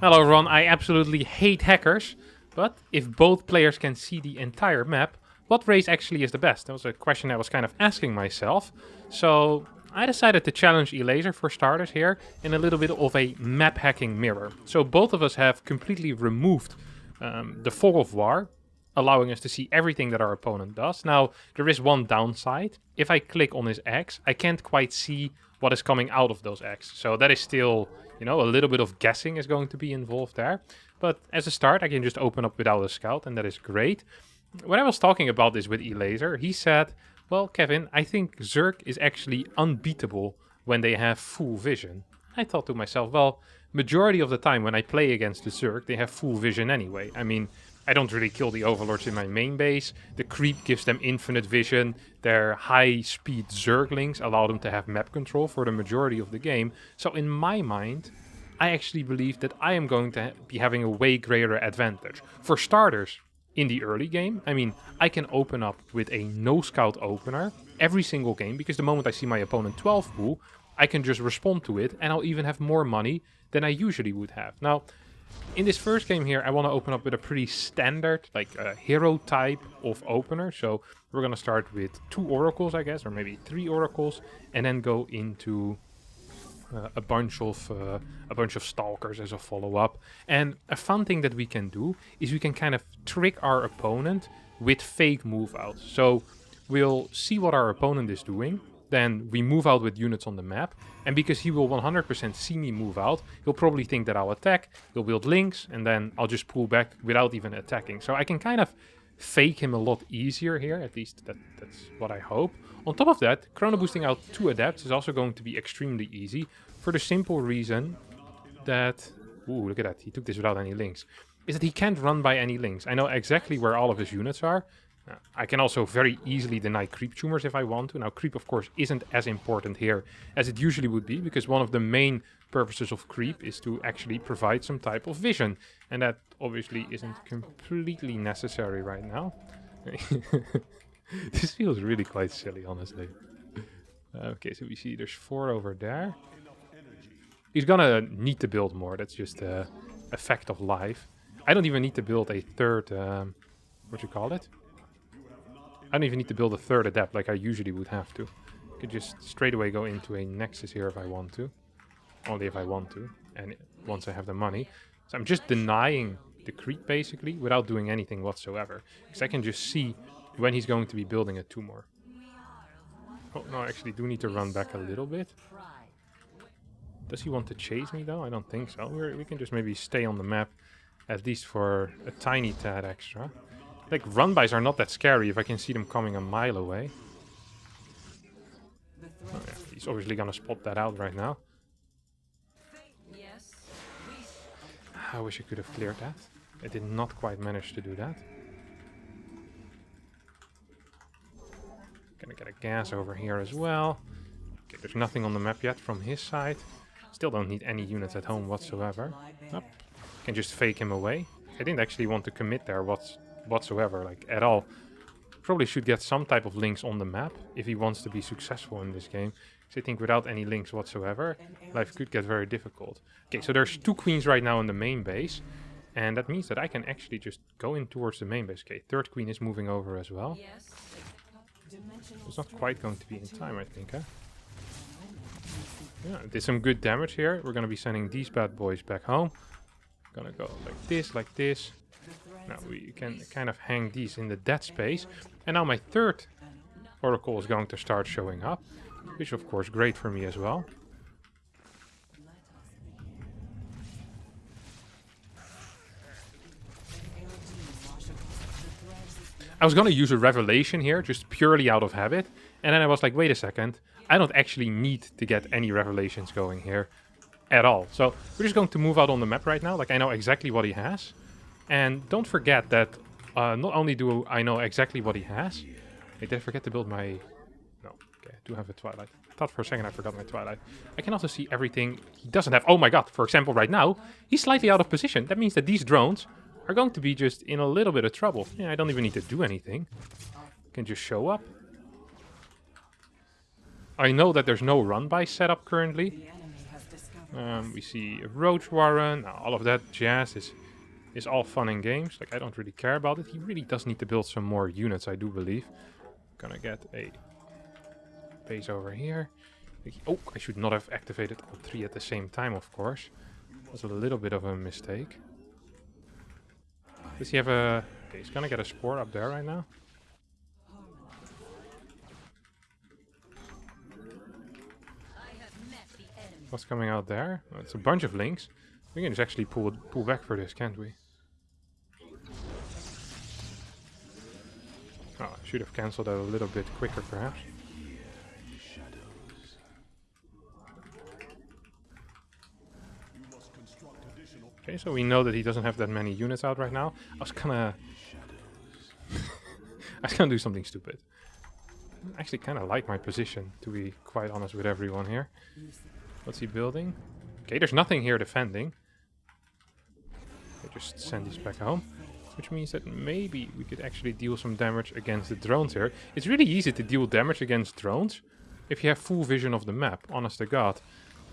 Hello Ron, I absolutely hate hackers, but if both players can see the entire map, what race actually is the best? That was a question I was kind of asking myself. So I decided to challenge Elazer for starters here in a little bit of a map hacking mirror. So both of us have completely removed the fog of war, allowing us to see everything that our opponent does. Now, there is one downside. If I click on his X, I can't quite see what is coming out of those X. So that is still, a little bit of guessing is going to be involved there. But as a start, I can just open up without a scout, and that is great. When I was talking about this with Elazer, he said, well, Kevin, I think Zerg is actually unbeatable when they have full vision. I thought to myself, well, majority of the time when I play against the Zerg, they have full vision anyway. I mean, I don't really kill the overlords in my main base. The creep gives them infinite vision. Their high-speed Zerglings allow them to have map control for the majority of the game. So in my mind, I actually believe that I am going to be having a way greater advantage. For starters, in the early game, I mean, I can open up with a no-scout opener every single game, because the moment I see my opponent 12 pool, I can just respond to it, and I'll even have more money than I usually would have. Now, in this first game here, I want to open up with a pretty standard, like hero type of opener. So we're going to start with 2 oracles, I guess, or maybe 3 oracles, and then go into a bunch of stalkers as a follow-up. And a fun thing that we can do is we can kind of trick our opponent with fake move outs. So we'll see what our opponent is doing. Then we move out with units on the map, and because he will 100% see me move out, he'll probably think that I'll attack, he'll build links, and then I'll just pull back without even attacking. So I can kind of fake him a lot easier here, at least that's what I hope. On top of that, chrono boosting out 2 adepts is also going to be extremely easy, for the simple reason that, ooh, look at that, he took this without any links, is that he can't run by any links. I know exactly where all of his units are. I can also very easily deny creep tumors if I want to. Now, creep, of course, isn't as important here as it usually would be, because one of the main purposes of creep is to actually provide some type of vision, and that obviously isn't completely necessary right now. This feels really quite silly, honestly. Okay, so we see there's 4 over there. He's gonna need to build more. That's just a fact of life. I don't even need to build a third, what you call it? I don't even need to build a 3rd adept like I usually would have to. I could just straight away go into a nexus here if I want to. Only if I want to, and once I have the money. So I'm just denying the creep basically without doing anything whatsoever. Because I can just see when he's going to be building a tumor. Oh no, I actually do need to run back a little bit. Does he want to chase me though? I don't think so. We can just maybe stay on the map, at least for a tiny tad extra. Like, run-bys are not that scary if I can see them coming a mile away. Oh, yeah, he's obviously gonna spot that out right now. I wish I could have cleared that. I did not quite manage to do that. Gonna get a gas over here as well. Okay, there's nothing on the map yet from his side. Still don't need any units at home whatsoever. Oh, can just fake him away. I didn't actually want to commit there whatsoever, like at all. Probably should get some type of links on the map if he wants to be successful in this game. Because I think without any links whatsoever, life could get very difficult. Okay, so there's 2 queens right now in the main base. And that means that I can actually just go in towards the main base. Okay, 3rd queen is moving over as well. It's not quite going to be in time, I think, huh? Yeah, did some good damage here. We're gonna be sending these bad boys back home. Gonna go like this. Now we can kind of hang these in the dead space. And now my 3rd oracle is going to start showing up, which is of course great for me as well. I was going to use a revelation here, just purely out of habit. And then I was like, wait a second, I don't actually need to get any revelations going here at all. So we're just going to move out on the map right now. Like, I know exactly what he has. And don't forget that not only do I know exactly what he has... Wait, did I forget to build my... No, okay, I do have a Twilight. I thought for a second I forgot my Twilight. I can also see everything he doesn't have. Oh my god, for example, right now, he's slightly out of position. That means that these drones are going to be just in a little bit of trouble. Yeah, I don't even need to do anything. I can just show up. I know that there's no run-by setup currently. We see a Roach Warren. Now, all of that jazz is all fun and games. Like, I don't really care about it. He really does need to build some more units, I do believe. Gonna get a base over here. Oh, I should not have activated all three at the same time, of course. That was a little bit of a mistake. Does he have a... Okay, he's gonna get a spore up there right now. What's coming out there? Oh, it's a bunch of links. We can just actually pull back for this, can't we? Oh, I should have cancelled that a little bit quicker, perhaps. Okay, so we know that he doesn't have that many units out right now. I was gonna do something stupid. I actually kind of like my position, to be quite honest with everyone here. What's he building? Okay, there's nothing here defending. I just send these back home. Which means that maybe we could actually deal some damage against the drones here. It's really easy to deal damage against drones if you have full vision of the map, honest to God.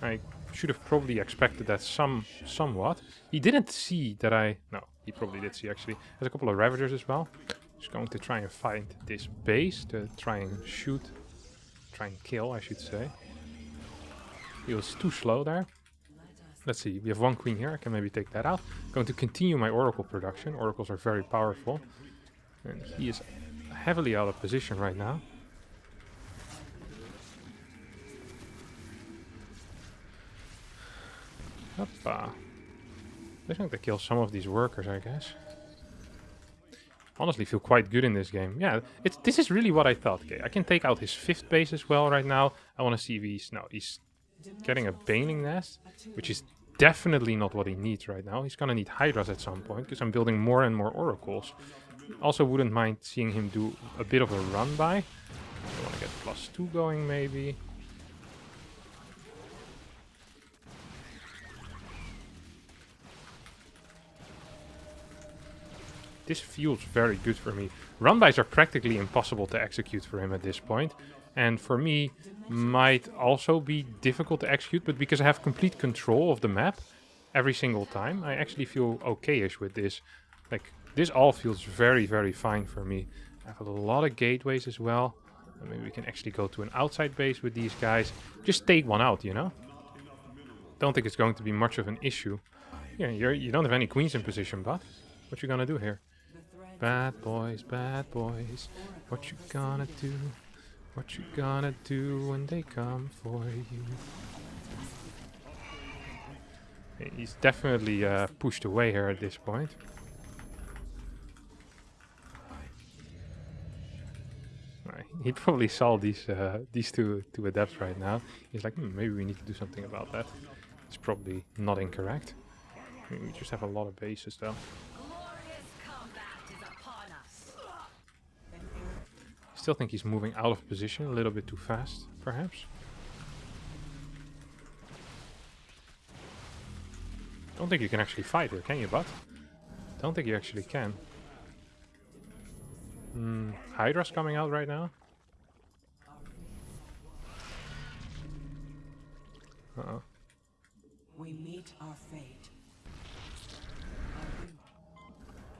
I should have probably expected that somewhat. He didn't see that I... No, he probably did see actually. There's a couple of Ravagers as well. Just going to try and find this base to try and shoot. Try and kill, I should say. He was too slow there. Let's see, we have one queen here. I can maybe take that out. Going to continue my oracle production. Oracles are very powerful. And he is heavily out of position right now. Hoppa. They're going to kill some of these workers, I guess. Honestly, feel quite good in this game. Yeah, this is really what I thought. Okay, I can take out his 5th base as well right now. I want to see if he's... No, he's getting a Baning Nest, which is definitely not what he needs right now. He's going to need Hydras at some point, because I'm building more and more Oracles. Also wouldn't mind seeing him do a bit of a run by. I want to get +2 going, maybe. This feels very good for me. Run-bys are practically impossible to execute for him at this point. And for me, might also be difficult to execute, but because I have complete control of the map every single time, I actually feel okay-ish with this. Like, this all feels very, very fine for me. I have a lot of gateways as well. And maybe we can actually go to an outside base with these guys. Just take one out, you know? Don't think it's going to be much of an issue. Yeah, you don't have any queens in position, but what you gonna do here? Bad boys, what you gonna do? What you gonna do when they come for you? Okay, he's definitely pushed away here at this point. He probably saw these two adepts right now. He's like, maybe we need to do something about that. It's probably not incorrect. I mean, we just have a lot of bases though. Still think he's moving out of position a little bit too fast, perhaps. Don't think you can actually fight here, can you, bud? Don't think you actually can. Hydra's coming out right now. Uh-oh. We meet our fate.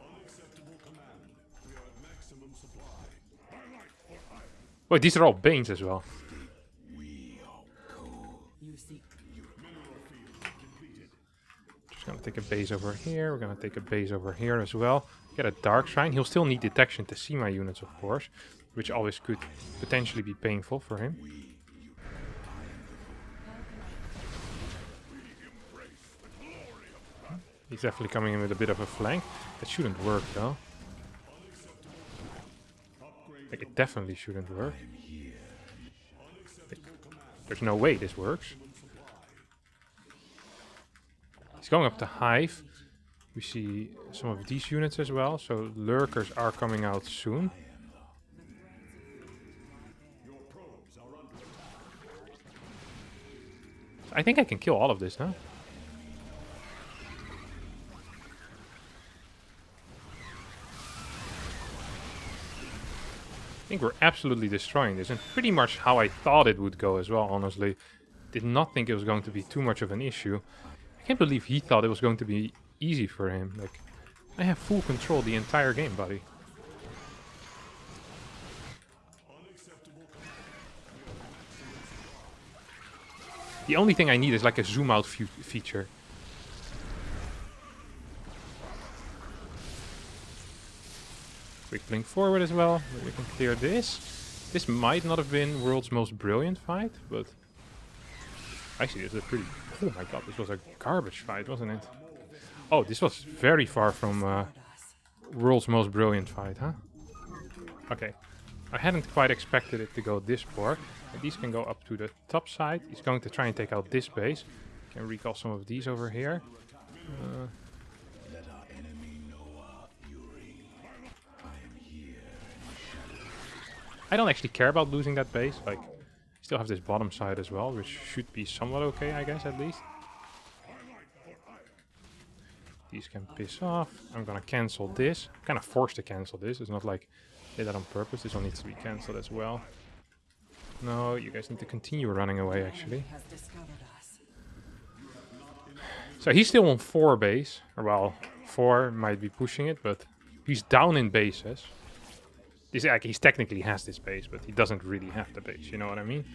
Unacceptable command. We are at maximum supply. Wait, these are all Banes as well. Just gonna take a base over here. We're gonna take a base over here as well. Get a Dark Shrine. He'll still need detection to see my units, of course, which always could potentially be painful for him. He's definitely coming in with a bit of a flank. That shouldn't work though. Like, it definitely shouldn't work. Like, there's no way this works. He's going up to Hive. We see some of these units as well, so lurkers are coming out soon. I think I can kill all of this now. I think we're absolutely destroying this, and pretty much how I thought it would go as well, honestly. did not think it was going to be too much of an issue. I can't believe he thought it was going to be easy for him. Like, I have full control the entire game, buddy. The only thing I need is like a zoom out feature. Quick blink forward as well. We can clear this. This might not have been world's most brilliant fight, but actually it's a pretty... Oh my god, this was a garbage fight, wasn't it? Oh, this was very far from world's most brilliant fight, huh? Okay. I hadn't quite expected it to go this far. These can go up to the top side. He's going to try and take out this base. Can recall some of these over here. I don't actually care about losing that base. Like, still have this bottom side as well, which should be somewhat okay, I guess, at least. These can piss off. I'm gonna cancel this. I'm kind of forced to cancel this. It's not like I did that on purpose. This one needs to be cancelled as well. No, you guys need to continue running away, actually. So he's still on 4 base. Or, well, 4 might be pushing it, but he's down in bases. This, like, he's technically has this base, but he doesn't really have the base, you know what I mean?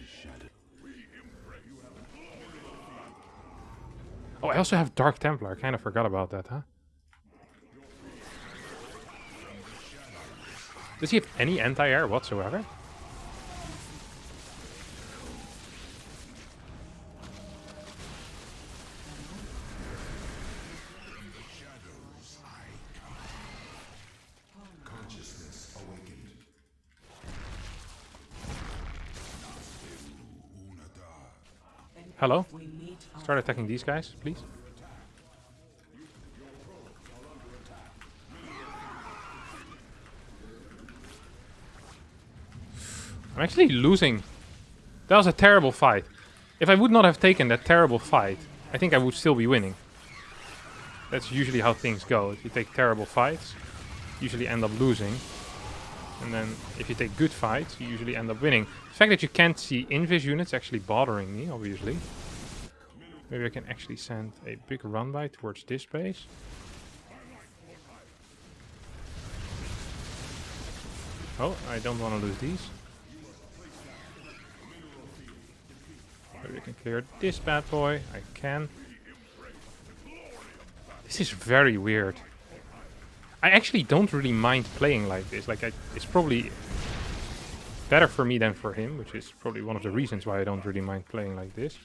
Oh, I also have Dark Templar. I kind of forgot about that, huh? Does he have any anti-air whatsoever? Hello? Start attacking these guys, please. I'm actually losing. That was a terrible fight. If I would not have taken that terrible fight, I think I would still be winning. That's usually how things go. If you take terrible fights, you usually end up losing. And then if you take good fights, you usually end up winning. The fact that you can't see invis units actually bothering me, obviously. Maybe I can actually send a big run by towards this base. Oh, I don't want to lose these. Maybe I can clear this bad boy. I can. This is very weird. I actually don't really mind playing like this. Like, it's probably better for me than for him, which is probably one of the reasons why I don't really mind playing like this.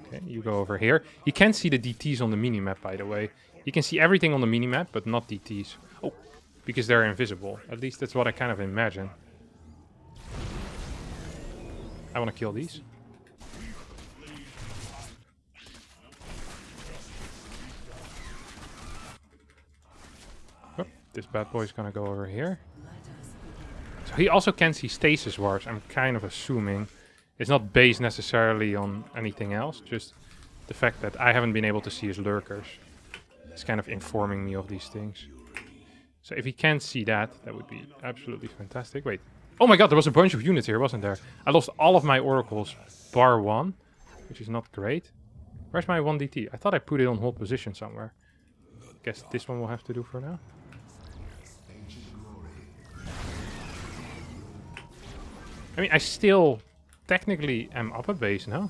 Okay, you go over here. You can see the DTs on the minimap, by the way. You can see everything on the minimap, but not DTs. Oh, because they're invisible. At least that's what I kind of imagine. I want to kill these. Oh, this bad boy is gonna go over here. So he also can see stasis wars, I'm kind of assuming. It's not based necessarily on anything else, just the fact that I haven't been able to see his lurkers. It's kind of informing me of these things. So if he can't see that, that would be absolutely fantastic. Wait. Oh my god, there was a bunch of units here, wasn't there? I lost all of my oracles, bar 1, which is not great. Where's my 1DT? I thought I put it on hold position somewhere. Guess this one will have to do for now. I mean, I still technically am up a base now.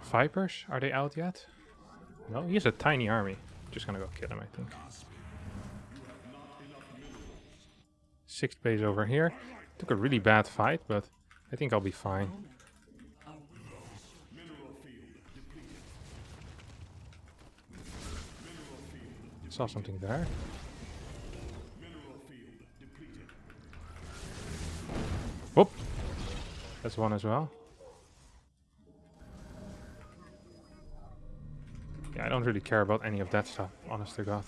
Vipers, are they out yet? No, he has a tiny army. Just gonna go kill him, I think. 6th base over here. Took a really bad fight, but I think I'll be fine. Saw something there. Whoop! That's one as well. Yeah, I don't really care about any of that stuff, honest to God.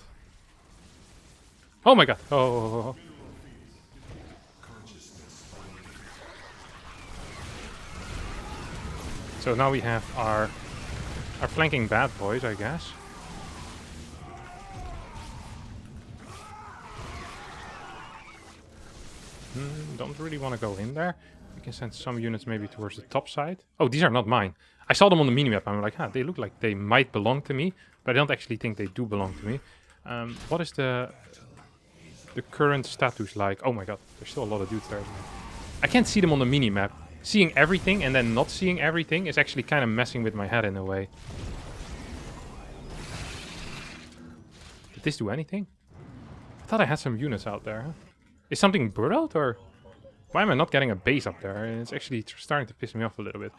Oh my god! Oh. So now we have our flanking bad boys, I guess. Don't really want to go in there. We can send some units maybe towards the top side. Oh, these are not mine. I saw them on the minimap. I'm like, they look like they might belong to me, but I don't actually think they do belong to me. What is the current status like? Oh my god, there's still a lot of dudes there. I can't see them on the minimap. Seeing everything and then not seeing everything is actually kind of messing with my head in a way. Did this do anything? I thought I had some units out there. Huh? Is something burrowed, or why am I not getting a base up there? It's actually starting to piss me off a little bit.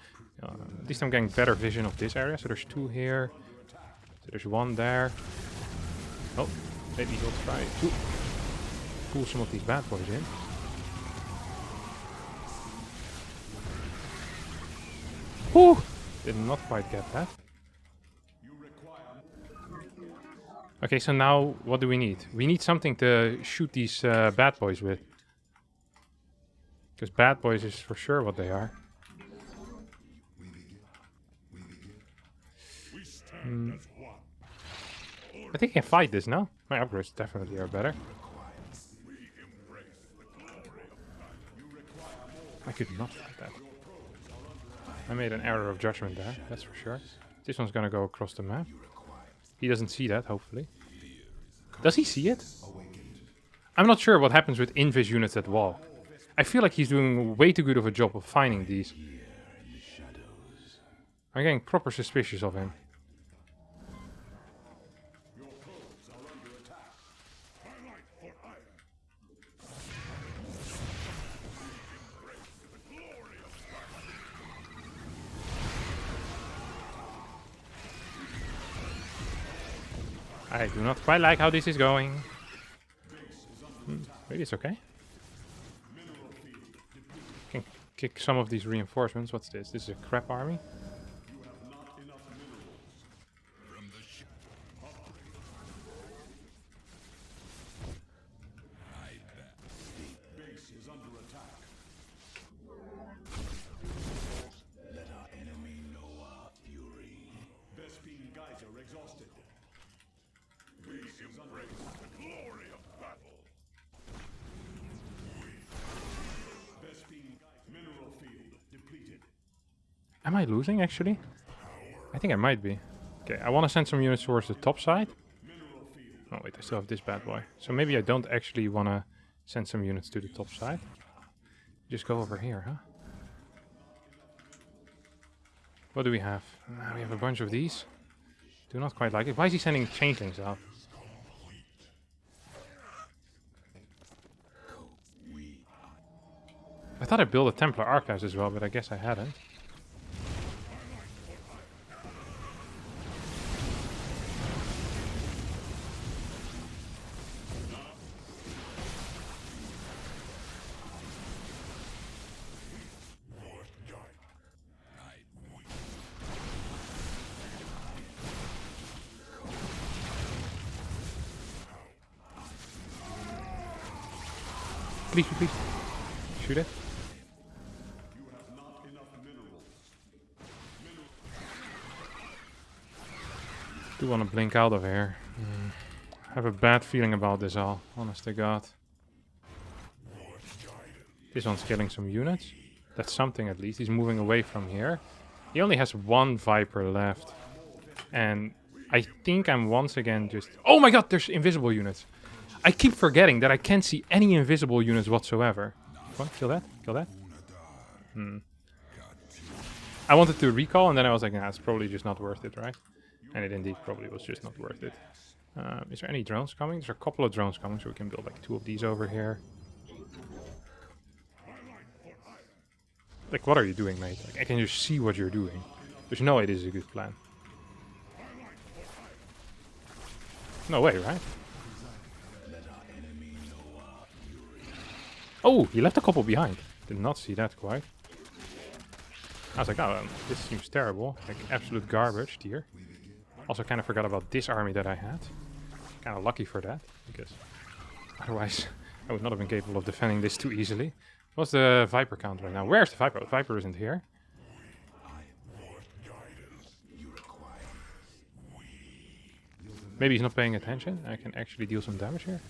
At least I'm getting better vision of this area. So there's 2 here. So there's 1 there. Oh, maybe he'll try to pull some of these bad boys in. Whew! Did not quite get that. Okay, so now what do we need? We need something to shoot these bad boys with. Because bad boys is for sure what they are. I think I can fight this now. My upgrades definitely are better. I could not fight that. I made an error of judgment there, that's for sure. This one's gonna go across the map. He doesn't see that, hopefully. Does he see it? I'm not sure what happens with invis units at wall. I feel like he's doing way too good of a job of finding these. I'm getting proper suspicious of him. I do not quite like how this is going. Maybe it's okay. Can kick some of these reinforcements. What's this? This is a crap army. Am I losing, actually? I think I might be. Okay, I want to send some units towards the top side. Oh, wait, I still have this bad boy. So maybe I don't actually want to send some units to the top side. Just go over here, huh? What do we have? We have a bunch of these. Do not quite like it. Why is he sending changelings out? I thought I built a Templar Archives as well, but I guess I hadn't. Please, please. Shoot it. Do want to blink out of here. I have a bad feeling about this all, honest to God. This one's killing some units. That's something at least. He's moving away from here. He only has 1 Viper left. And I think I'm once again just... Oh my god, there's invisible units. I keep forgetting that I can't see any invisible units whatsoever. What? Kill that? Kill that? I wanted to recall, and then I was like, nah, it's probably just not worth it, right? And it indeed probably was just not worth it. Is there any drones coming? There's a couple of drones coming, so we can build like 2 of these over here. Like, what are you doing, mate? Like, I can just see what you're doing. There's no way this is a good plan. No way, right? Oh, he left a couple behind. Did not see that quite. I was like, oh, this seems terrible. Like, absolute garbage here. Also kind of forgot about this army that I had. Kind of lucky for that, because otherwise I would not have been capable of defending this too easily. What's the Viper count right now? Where's the Viper? The Viper isn't here. Maybe he's not paying attention. I can actually deal some damage here.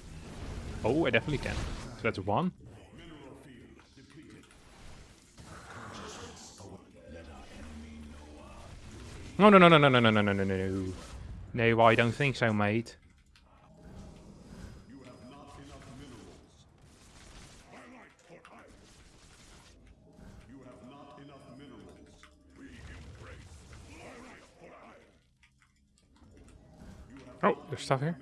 Oh, I definitely can. So that's 1. No, no, no, no, no, no, no, no, no, no, no. No, I don't think so, mate. Oh, there's stuff here.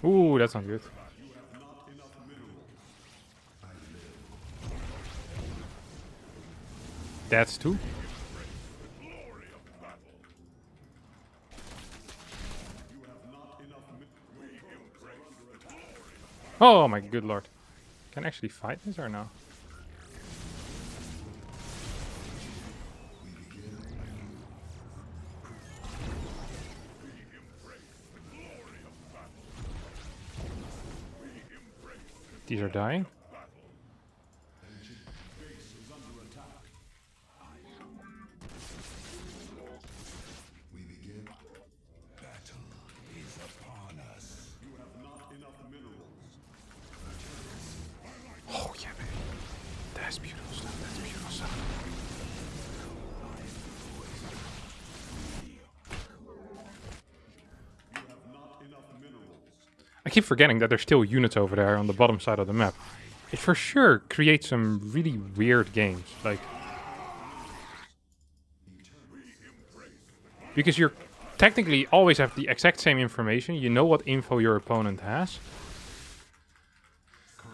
Ooh, that's not good. That's 2. Oh my good lord. Can I actually fight this or no? These are dying. Oh yeah, baby. That's beautiful stuff. That's beautiful stuff. I keep forgetting that there's still units over there on the bottom side of the map. It for sure creates some really weird games, like because you're technically always have the exact same information. You know what info your opponent has.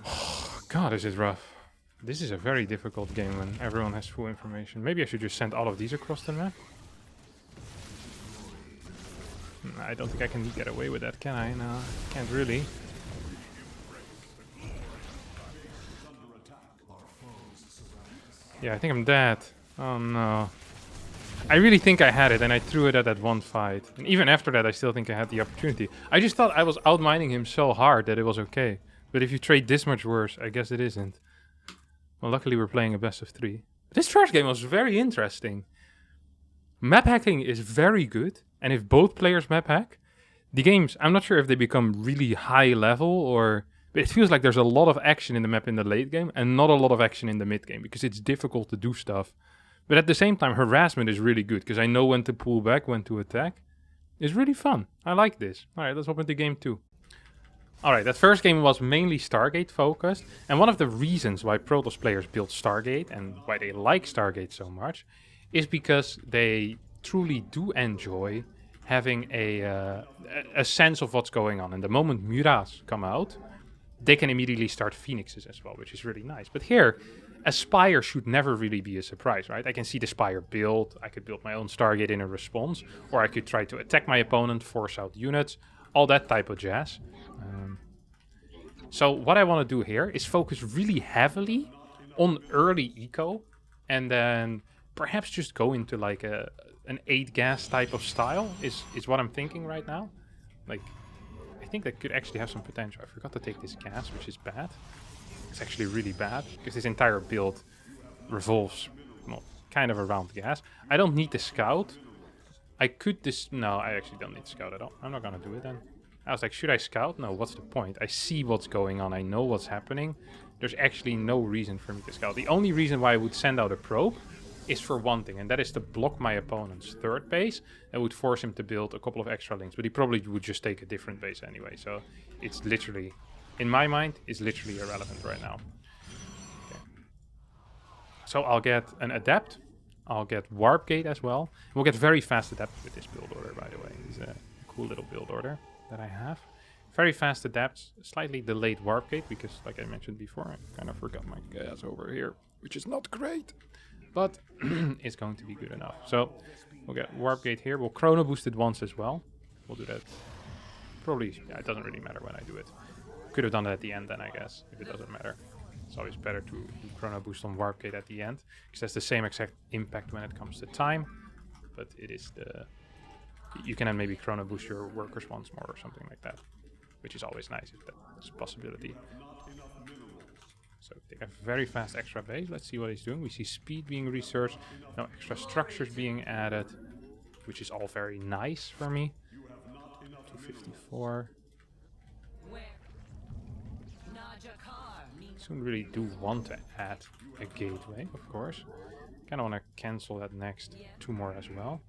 Oh, God, this is rough. This is a very difficult game when everyone has full information. Maybe I should just send all of these across the map. I don't think I can get away with that, can I? No, can't really. Yeah, I think I'm dead. Oh no. I really think I had it, and I threw it at that one fight. And even after that, I still think I had the opportunity. I just thought I was outmining him so hard that it was okay. But if you trade this much worse, I guess it isn't. Well, luckily we're playing a best of 3. This first game was very interesting. Map hacking is very good, and if both players map hack, the games, I'm not sure if they become really high level or... But it feels like there's a lot of action in the map in the late game and not a lot of action in the mid game because it's difficult to do stuff. But at the same time, harassment is really good because I know when to pull back, when to attack. It's really fun. I like this. Alright, let's hop into game 2. Alright, that first game was mainly Stargate focused. And one of the reasons why Protoss players built Stargate and why they like Stargate so much is because they truly do enjoy having a sense of what's going on. And the moment Muras come out, they can immediately start Phoenixes as well, which is really nice. But here, a Spire should never really be a surprise, right? I can see the Spire build, I could build my own Stargate in a response, or I could try to attack my opponent, force out units, all that type of jazz. So what I want to do here is focus really heavily on early eco, and then perhaps just go into like an 8 gas type of style, is what I'm thinking right now. Like, I think that could actually have some potential. I forgot to take this gas, which is bad. It's actually really bad, because this entire build revolves, well, kind of around gas. I don't need the scout. I could no, I actually don't need scout at all. I'm not gonna do it then. I was like, should I scout? No, what's the point? I see what's going on. I know what's happening. There's actually no reason for me to scout. The only reason why I would send out a probe is for one thing, and that is to block my opponent's third base. That would force him to build a couple of extra links, but he probably would just take a different base anyway. So it's literally, in my mind, it's literally irrelevant right now. Okay. So I'll get an Adept. I'll get Warp Gate as well. We'll get very fast Adept with this build order, by the way. It's a cool little build order that I have. Very fast Adapts, slightly delayed Warp Gate, because like I mentioned before, I kind of forgot my gas over here, which is not great. But it's going to be good enough. So we'll get Warp Gate here. We'll Chrono Boost it once as well. We'll do that. Probably, yeah, it doesn't really matter when I do it. Could have done that at the end then, I guess, if it doesn't matter. It's always better to do Chrono Boost on Warp Gate at the end, because that's the same exact impact when it comes to time. But it is the... You can then maybe Chrono Boost your workers once more or something like that, which is always nice if that's a possibility. So take a very fast extra base. Let's see what he's doing. We see speed being researched, no extra structures being added, which is all very nice for me. 254. Soon really do want to add a gateway, of course. Kind of want to cancel that next 2 more as well.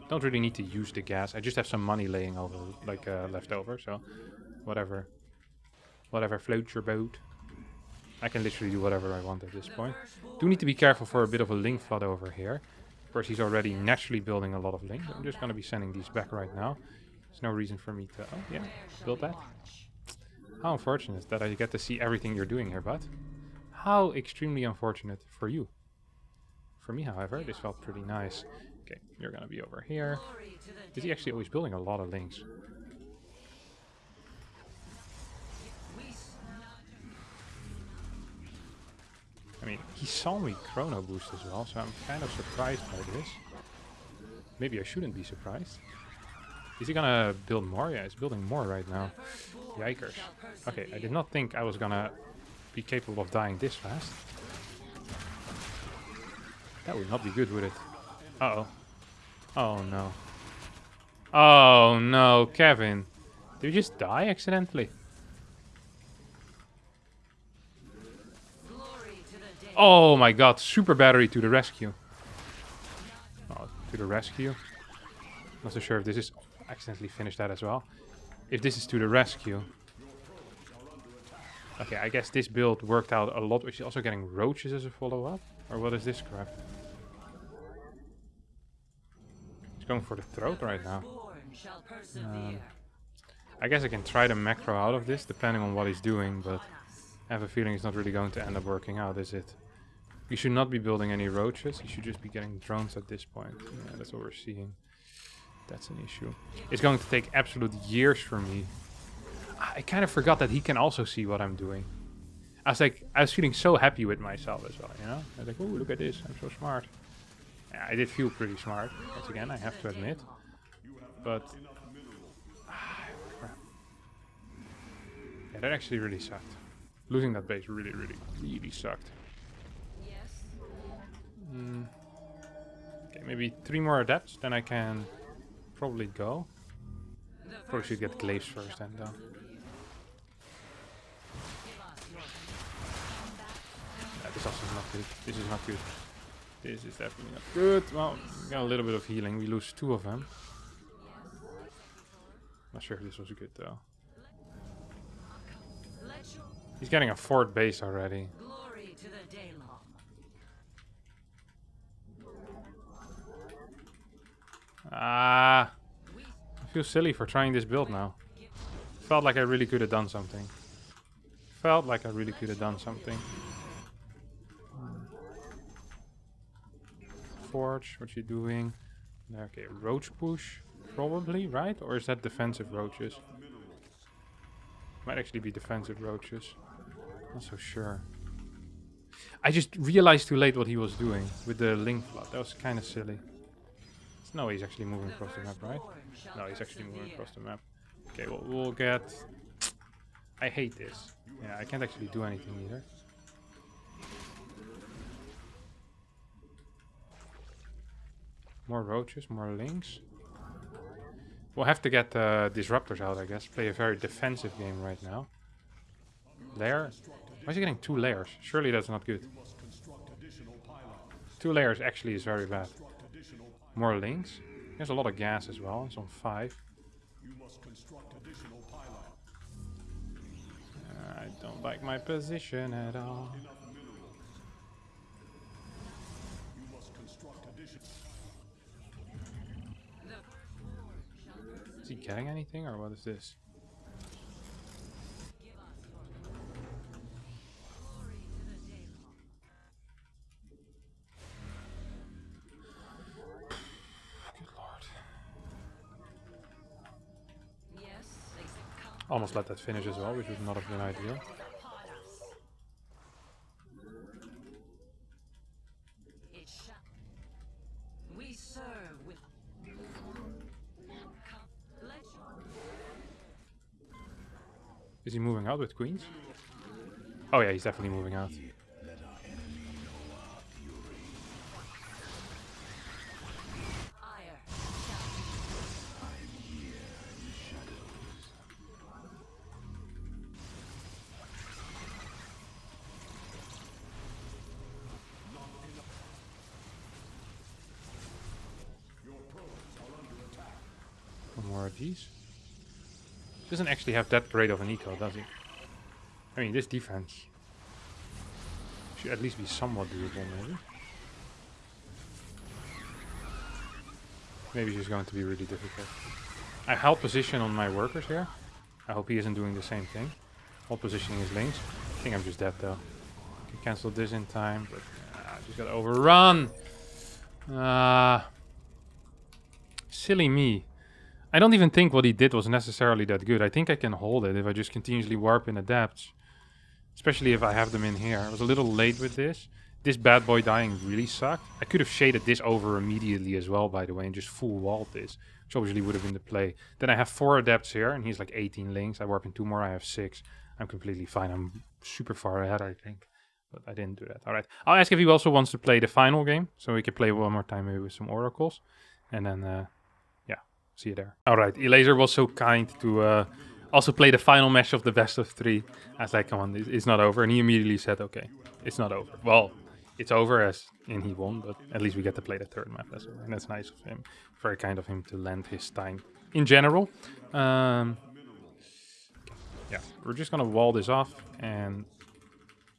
Don't really need to use the gas. I just have some money laying over, like left over, so whatever floats your boat. I can literally do whatever I want at this point. Do need to be careful for a bit of a link flood over here. Of course, he's already naturally building a lot of links. I'm just going to be sending these back right now. There's no reason for me to... Oh, yeah, build that. How unfortunate that I get to see everything you're doing here, bud. How extremely unfortunate for you. For me, however, this felt pretty nice. Okay, you're going to be over here. Is he actually always building a lot of links? I mean, he saw me chrono boost as well, so I'm kind of surprised by this. Maybe I shouldn't be surprised. Is he gonna build more? Yeah, he's building more right now. Yikers. Okay, I did not think I was gonna be capable of dying this fast. That would not be good, would it? Uh-oh. Oh no. Oh no, Kevin. Did you just die accidentally? Oh my god, super battery to the rescue. Oh, to the rescue. Not so sure if this is... I accidentally finished that as well. If this is to the rescue. Okay, I guess this build worked out a lot. Is he also getting roaches as a follow-up? Or what is this crap? He's going for the throat right now. I guess I can try to macro out of this, depending on what he's doing, but I have a feeling it's not really going to end up working out, is it? You should not be building any roaches. You should just be getting drones at this point. Yeah, that's what we're seeing. That's an issue. It's going to take absolute years for me. I kind of forgot that he can also see what I'm doing. I was feeling so happy with myself as well, you know? I was like, oh, look at this, I'm so smart. Yeah, I did feel pretty smart, once again, I have to admit. But... crap. Yeah, that actually really sucked. Losing that base really, really, really sucked. Okay, maybe 3 more adepts, then I can probably go. Probably should get glaives first then, though. This also is not good. This is not good. This is definitely not good. Well, we got a little bit of healing. We lose 2 of them. Not sure if this was good though. He's getting a 4th base already. Ah, I feel silly for trying this build now. Felt like I really could have done something. Felt like I really could have done something. Forge, what you doing? Okay, roach push, probably, right? Or is that defensive roaches? Might actually be defensive roaches. Not so sure. I just realized too late what he was doing with the link flood. That was kind of silly. No, he's actually moving across the map, right? No, he's actually moving across the map. Okay, well, we'll get... I hate this. Yeah, I can't actually do anything either. More roaches, more links. We'll have to get disruptors out, I guess. Play a very defensive game right now. Lair? Why is he getting 2 layers? Surely that's not good. 2 layers actually is very bad. More links. There's a lot of gas as well. It's on 5. I don't like my position at all. Is he getting anything or what is this? Almost let that finish as well, which would not have been ideal. Is he moving out with queens? Oh yeah, he's definitely moving out. One more of these. Doesn't actually have that great of an eco, does he? I mean, this defense should at least be somewhat doable, maybe. Maybe it's going to be really difficult. I held position on my workers here. I hope he isn't doing the same thing. Hold positioning his links. I think I'm just dead though. Can cancel this in time, but I just got overrun. Silly me. I don't even think what he did was necessarily that good. I think I can hold it if I just continuously warp in adepts. Especially if I have them in here. I was a little late with this. This bad boy dying really sucked. I could have shaded this over immediately as well, by the way, and just full walled this, which obviously would have been the play. Then I have 4 adepts here, and he's like 18 links. I warp in 2 more, I have 6. I'm completely fine. I'm super far ahead, I think. But I didn't do that. Alright. I'll ask if he also wants to play the final game, so we can play one more time maybe with some oracles. And then, see you there. Alright, Elazer was so kind to also play the final match of the best of 3. I was like, come on, it's not over. And he immediately said, okay, it's not over. Well, it's over as in he won, but at least we get to play the 3rd map. And that's nice of him. Very kind of him to lend his time in general. Yeah, we're just going to wall this off and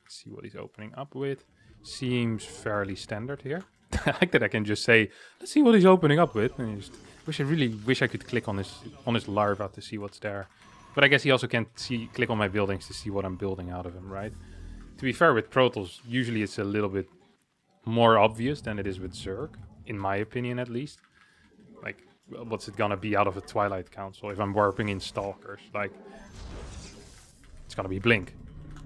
see what he's opening up with. Seems fairly standard here. I like that I can just say, let's see what he's opening up with. And I really wish I could click on his larva to see what's there. But I guess he also can't click on my buildings to see what I'm building out of him, right? To be fair, with Protoss, usually it's a little bit more obvious than it is with Zerg, in my opinion at least. Like, what's it gonna be out of a Twilight Council if I'm warping in Stalkers? Like, it's gonna be Blink.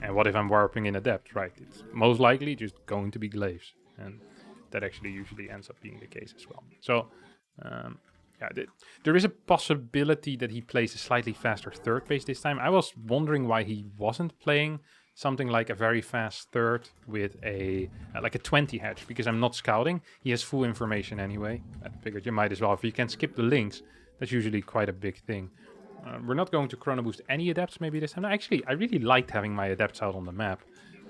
And what if I'm warping in Adept, right? It's most likely just going to be Glaives. And that actually usually ends up being the case as well. So, yeah, there is a possibility that he plays a slightly faster 3rd base this time. I was wondering why he wasn't playing something like a very fast 3rd with a like a 20 hatch, because I'm not scouting. He has full information anyway. I figured you might as well. If you can skip the links, that's usually quite a big thing. We're not going to chrono boost any adepts maybe this time. No, actually, I really liked having my adepts out on the map.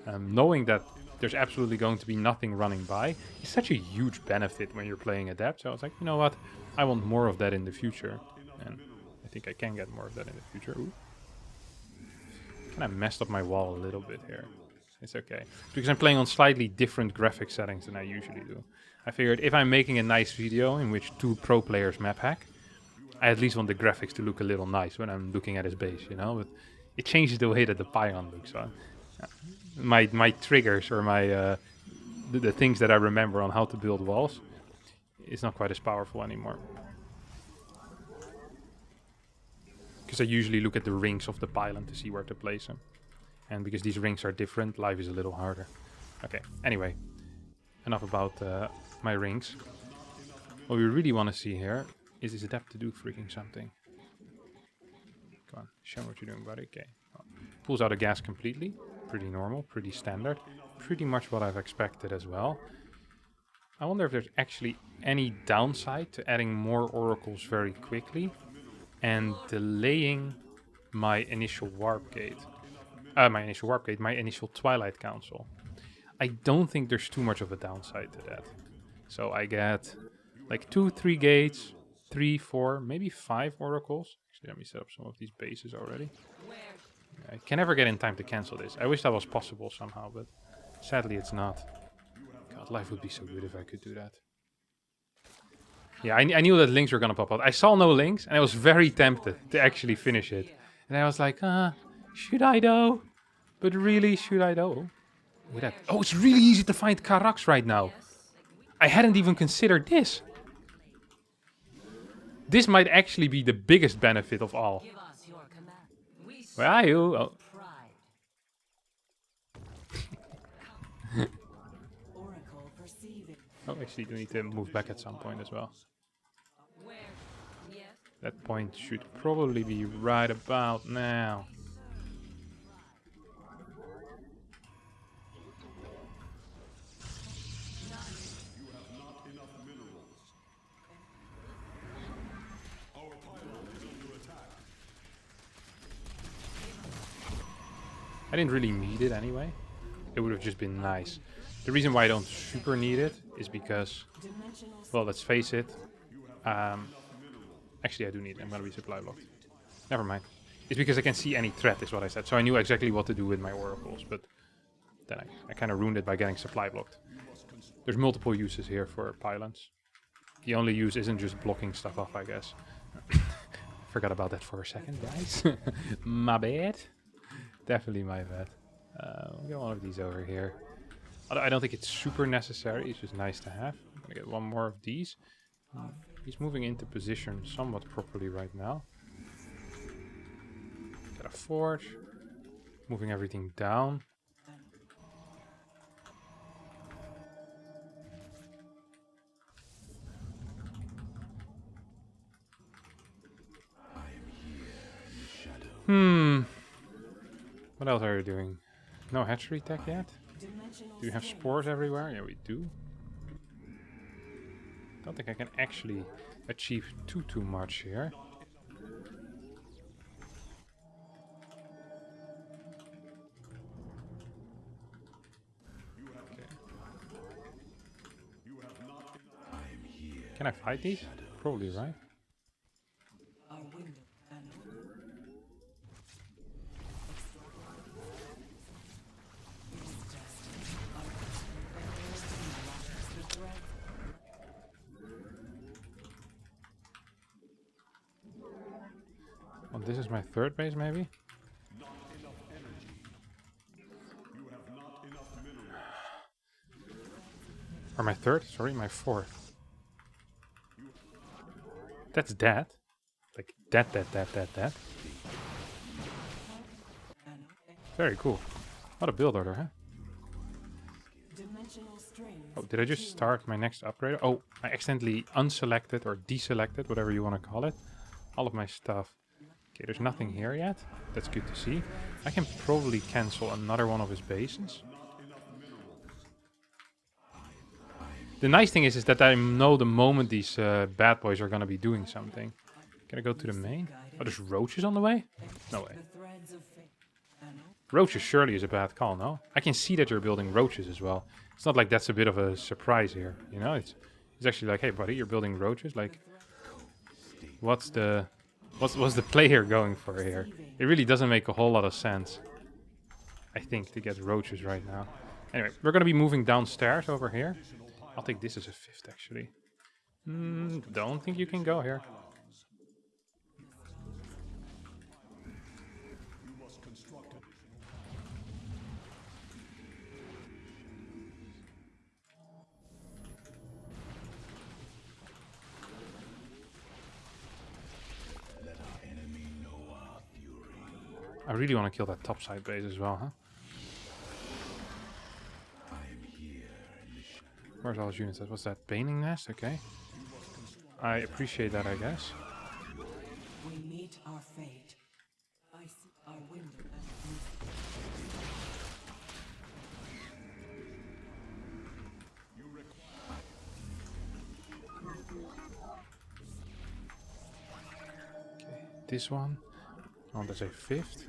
Knowing that there's absolutely going to be nothing running by is such a huge benefit when you're playing adept. So I was like, you know what? I want more of that in the future. And I think I can get more of that in the future. Ooh. Kind of messed up my wall a little bit here. It's okay. Because I'm playing on slightly different graphic settings than I usually do. I figured if I'm making a nice video in which 2 pro players map hack, I at least want the graphics to look a little nice when I'm looking at his base, you know? But it changes the way that the Pion looks. So my triggers or my the things that I remember on how to build walls is not quite as powerful anymore. Because I usually look at the rings of the pylon to see where to place them. And because these rings are different, life is a little harder. Okay, anyway. Enough about my rings. What we really want to see here is this adept to do freaking something. Come on, show me what you're doing, buddy. Okay. Well, pulls out a gas completely. Pretty normal, pretty standard. Pretty much what I've expected as well. I wonder if there's actually any downside to adding more oracles very quickly and delaying my initial warp gate. My initial Twilight Council. I don't think there's too much of a downside to that. So I get like 2, 3 gates, 3, 4, maybe 5 oracles. Actually, let me set up some of these bases already. I can never get in time to cancel this. I wish that was possible somehow, but sadly it's not. God, life would be so good if I could do that. Yeah, I knew that links were gonna pop out. I saw no links, and I was very tempted to actually finish it. And I was like, should I though? But really, should I though? Oh, it's really easy to find Karaks right now. I hadn't even considered this. This might actually be the biggest benefit of all. Where are you? Oh. Oh, actually, do need to move back at some point as well. That point should probably be right about now. I didn't really need it anyway. It would have just been nice. The reason why I don't super need it is because, well, let's face it. Actually, I do need it. I'm going to be supply blocked. Never mind. It's because I can see any threat, is what I said. So I knew exactly what to do with my oracles, but then I kind of ruined it by getting supply blocked. There's multiple uses here for pylons. The only use isn't just blocking stuff off, I guess. Forgot about that for a second, guys. My bad. Definitely my bad. We'll get one of these over here. I don't think it's super necessary. It's just nice to have. I'm gonna get one more of these. He's moving into position somewhat properly right now. Got a forge. Moving everything down. What else are you doing? No hatchery tech yet? Do you have spores everywhere? Yeah, we do. Don't think I can actually achieve too much here. Okay. Can I fight these? Probably, right? Well, this is my third base, maybe? Or my third? Sorry, my fourth. That's dead. Like, dead. Very cool. What a build order, huh? Oh, did I just start my next upgrade? Oh, I accidentally unselected or deselected, whatever you want to call it, all of my stuff. Okay, there's nothing here yet. That's good to see. I can probably cancel another one of his bases. The nice thing is that I know the moment these bad boys are going to be doing something. Can I go to the main? Oh, there's roaches on the way? No way. Roaches surely is a bad call, no? I can see that you're building roaches as well. It's not like that's a bit of a surprise here, you know? It's actually like, hey buddy, you're building roaches? Like, what's the player going for here? It really doesn't make a whole lot of sense, I think, to get roaches right now. Anyway, we're going to be moving downstairs over here. I'll take this as a fifth, actually. Don't think you can go here. I really want to kill that topside base as well, huh? Where's all his units? What's that? Baning nest? Okay. I appreciate that, I guess. We meet our fate. I see our window Okay, this one. Oh, that's a fifth.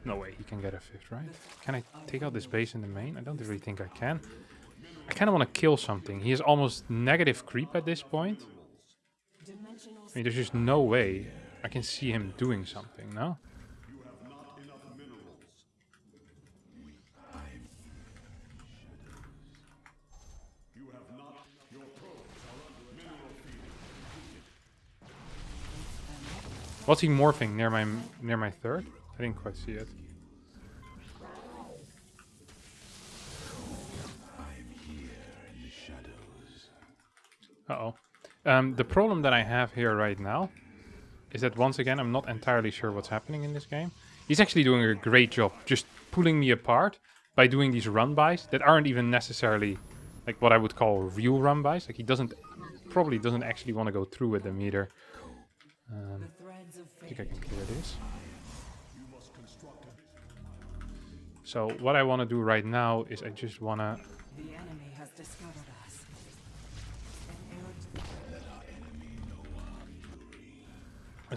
No way he can get a fifth, right? Can I take out this base in the main? I don't really think I can. I kind of want to kill something. He is almost negative creep at this point. I mean, there's just no way I can see him doing something, no? What's he morphing near my third? I didn't quite see it. Uh-oh. The problem that I have here right now is that once again, I'm not entirely sure what's happening in this game. He's actually doing a great job just pulling me apart by doing these run-bys that aren't even necessarily like what I would call real run-bys. Like he probably doesn't actually want to go through with them either. I think I can clear this. So what I want to do right now is I just want to... The enemy has discovered us.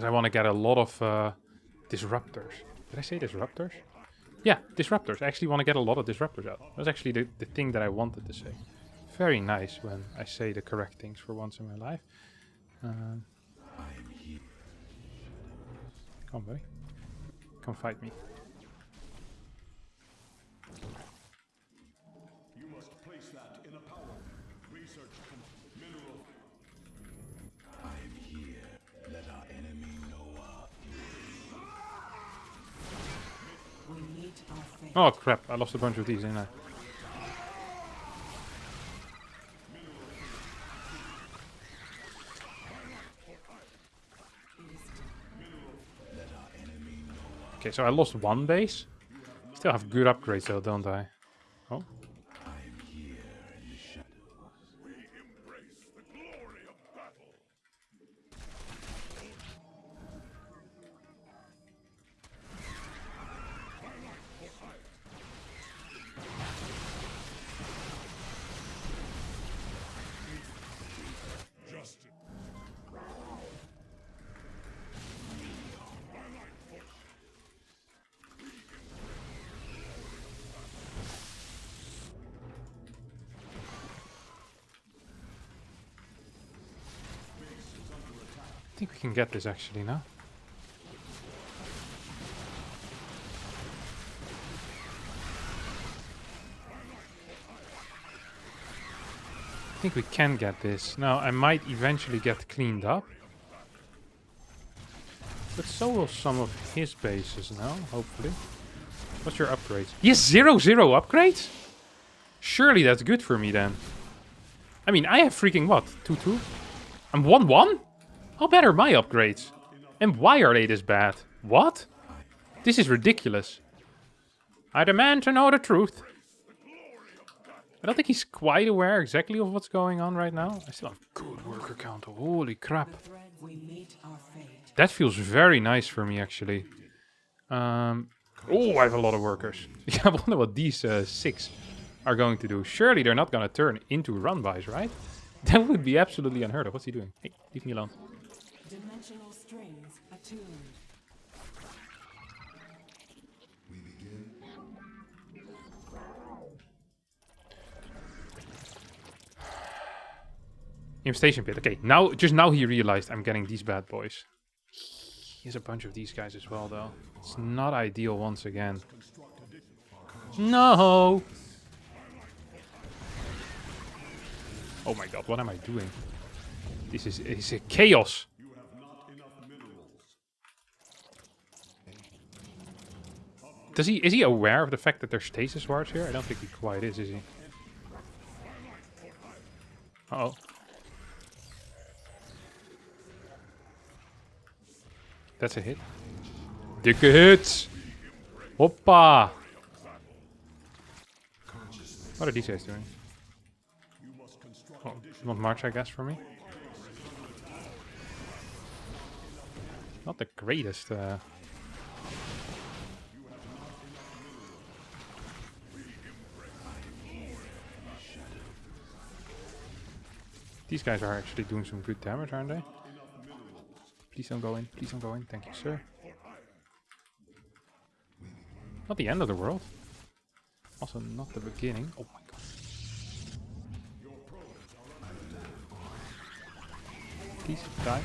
I want to get a lot of disruptors. Did I say disruptors? Yeah, disruptors. I actually want to get a lot of disruptors out. That was actually the thing that I wanted to say. Very nice when I say the correct things for once in my life. Come on, buddy. Come fight me. You must place that in a power. Research mineral. I'm here. Let our enemy know our We meet our fate. Oh crap, I lost a bunch of these, didn't I? Okay, so I lost one base. Still have good upgrades though, don't I? Oh. I think we can get this actually now. I think we can get this. Now, I might eventually get cleaned up. But so will some of his bases now, hopefully. What's your upgrades? He has 0 upgrades? Surely that's good for me then. I mean, I have freaking what? 2-2? I'm 1-1? How bad are my upgrades? And why are they this bad? What? This is ridiculous. I demand to know the truth. I don't think he's quite aware exactly of what's going on right now. I still have good worker count. Holy crap. We meet our fate. That feels very nice for me, actually. Oh, I have a lot of workers. Yeah, I wonder what these 6 are going to do. Surely they're not going to turn into run-bys, right? That would be absolutely unheard of. What's he doing? Hey, leave me alone. Dimensional strings attuned. We begin. Infestation pit. Okay, now just now he realized I'm getting these bad boys. He has a bunch of these guys as well, though. It's not ideal once again. No! Oh my god, what am I doing? This is a chaos. You have not enough minerals. Is he aware of the fact that there's stasis wards here? I don't think he quite is he? Uh-oh. That's a hit. Dikke hits! Hoppa! What are these guys doing? Oh, not much, I guess, for me. Not the greatest. These guys are actually doing some good damage, aren't they? Please don't go in. Please don't go in. Thank you, sir. Not the end of the world. Also not the beginning. Oh my god. Please die.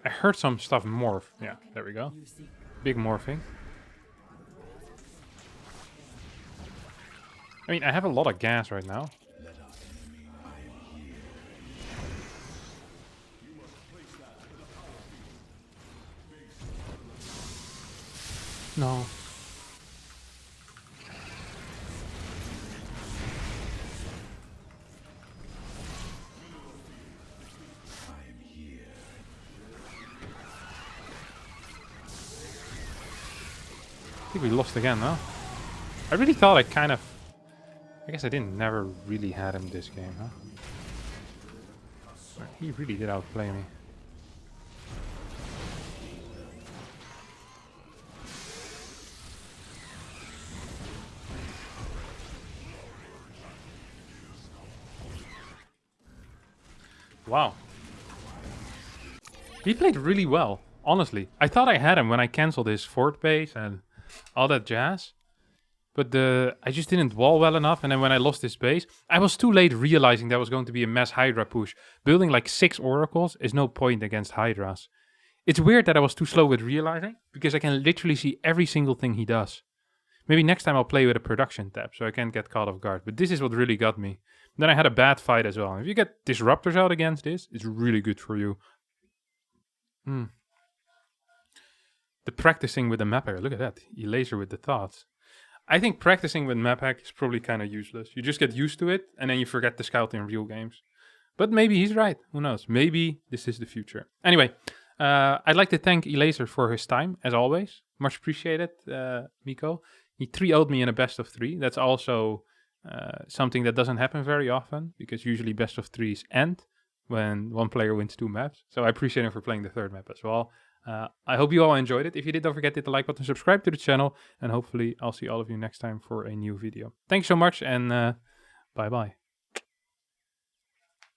I heard some stuff morph. Yeah, there we go. Big morphing. I mean, I have a lot of gas right now. No. I think we lost again, no? I really thought I kind of... I guess I didn't never really had him this game, huh? He really did outplay me. Wow. He played really well, honestly. I thought I had him when I cancelled his fort base and all that jazz. But I just didn't wall well enough, and then when I lost this base, I was too late realizing that was going to be a mass Hydra push. Building like 6 oracles is no point against Hydras. It's weird that I was too slow with realizing, because I can literally see every single thing he does. Maybe next time I'll play with a production tab, so I can't get caught off guard. But this is what really got me. Then I had a bad fight as well. If you get disruptors out against this, it's really good for you. The practicing with the mapper, look at that. Elazer with the thoughts. I think practicing with maphack is probably kind of useless. You just get used to it, and then you forget to scout in real games. But maybe he's right. Who knows? Maybe this is the future. Anyway, I'd like to thank Elazer for his time, as always. Much appreciated, Miko. He 3-0'd me in a best of 3. That's also something that doesn't happen very often, because usually best of 3s end when one player wins 2 maps. So I appreciate him for playing the 3rd map as well. I hope you all enjoyed it. If you did, don't forget to hit the like button, subscribe to the channel, and hopefully I'll see all of you next time for a new video. Thanks so much, and bye-bye.